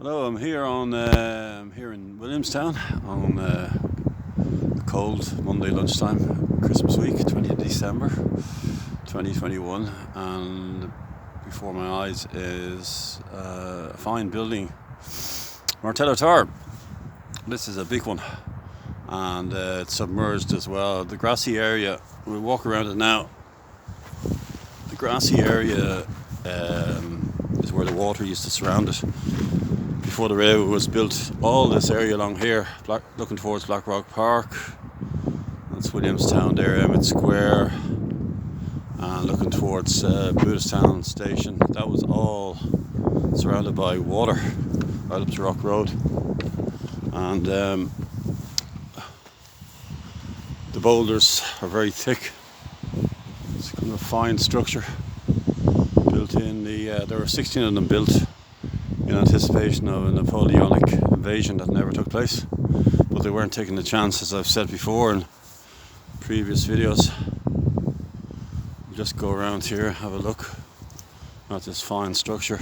Hello, I'm here in Williamstown on a cold Monday lunchtime, Christmas week, 20th December 2021, and before my eyes is a fine building, Martello Tower. This is a big one, and it's submerged as well. The grassy area, we'll walk around it now. The grassy area is where the water used to surround it. Before the railway was built, all this area along here, looking towards Blackrock Park, that's Williamstown there, Emmett Square, and looking towards Williamstown Station, that was all surrounded by water right up to Rock Road. And the boulders are very thick. It's kind of a fine structure built in there were 16 of them built in anticipation of a Napoleonic invasion that never took place, but they weren't taking the chance, as I've said before in previous videos. We'll just go around here, have a look at this fine structure,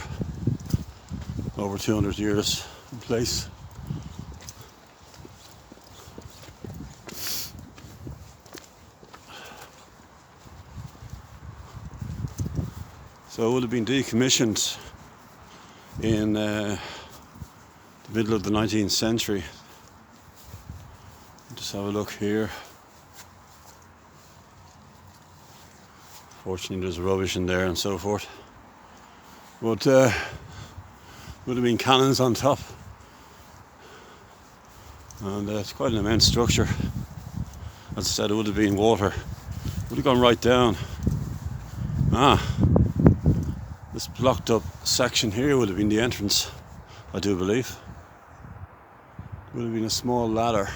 over 200 years in place. So it would have been decommissioned in the middle of the 19th century. Just have a look here. Fortunately there's rubbish in there and so forth. But would have been cannons on top. And it's quite an immense structure. As I said, it would have been water. Would have gone right down. This blocked up section here would have been the entrance, I do believe. Would have been a small ladder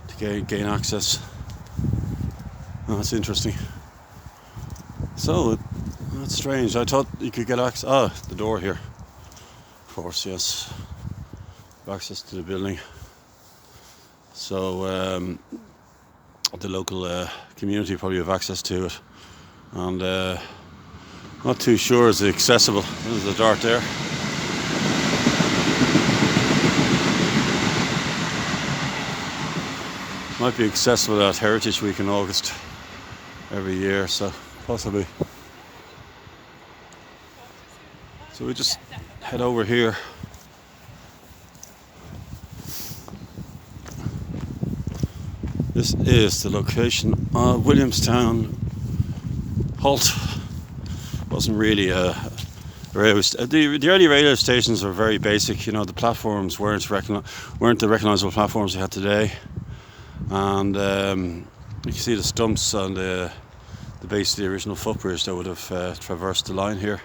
to gain access. That's interesting. So, that's strange. I thought you could get access. The door here. Of course, yes. Access to the building. So, the local community probably have access to it. And not too sure is it accessible. There's the dart there. Might be accessible at Heritage Week in August every year, so possibly. So we just head over here. This is the location of Williamstown Halt. Wasn't really a railway the early railway stations were very basic. You know, the platforms weren't the recognisable platforms they had today, and you can see the stumps on the base of the original footbridge that would have traversed the line here.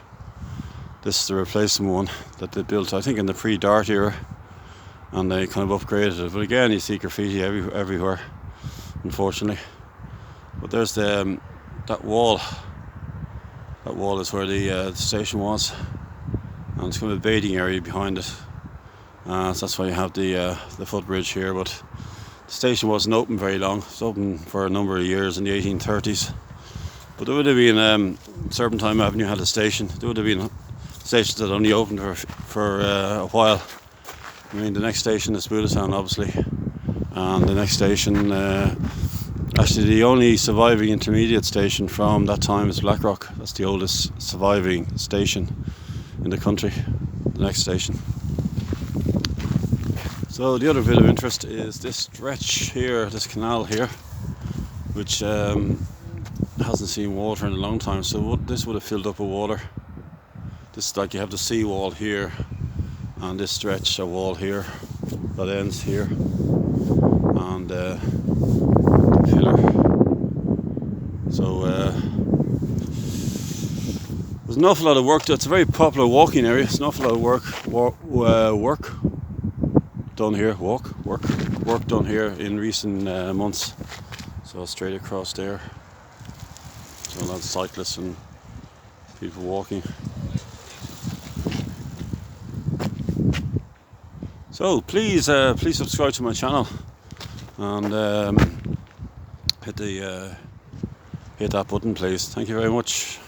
This is the replacement one that they built, I think, in the pre-Dart era, and they kind of upgraded it. But again, you see graffiti everywhere, unfortunately. But there's that wall. That wall is where the station was, and it's kind of a bathing area behind it. So that's why you have the footbridge here. But the station wasn't open very long. It was open for a number of years in the 1830s. But there would have been Serpentine Avenue had a station. There would have been stations that only opened for a while. I mean, the next station is Williamstown, obviously, and the next station. Actually, the only surviving intermediate station from that time is Blackrock. That's the oldest surviving station in the country, the next station. So the other bit of interest is this stretch here, this canal here, which hasn't seen water in a long time. So this would have filled up with water. This is like you have the seawall here, and this stretch a wall here that ends here, and pillar. So there's an awful lot of work. It's a very popular walking area. It's an awful lot of work done here. Work done here in recent months. So straight across there. So a lot of cyclists and people walking. So please subscribe to my channel and hit that button, please. Thank you very much.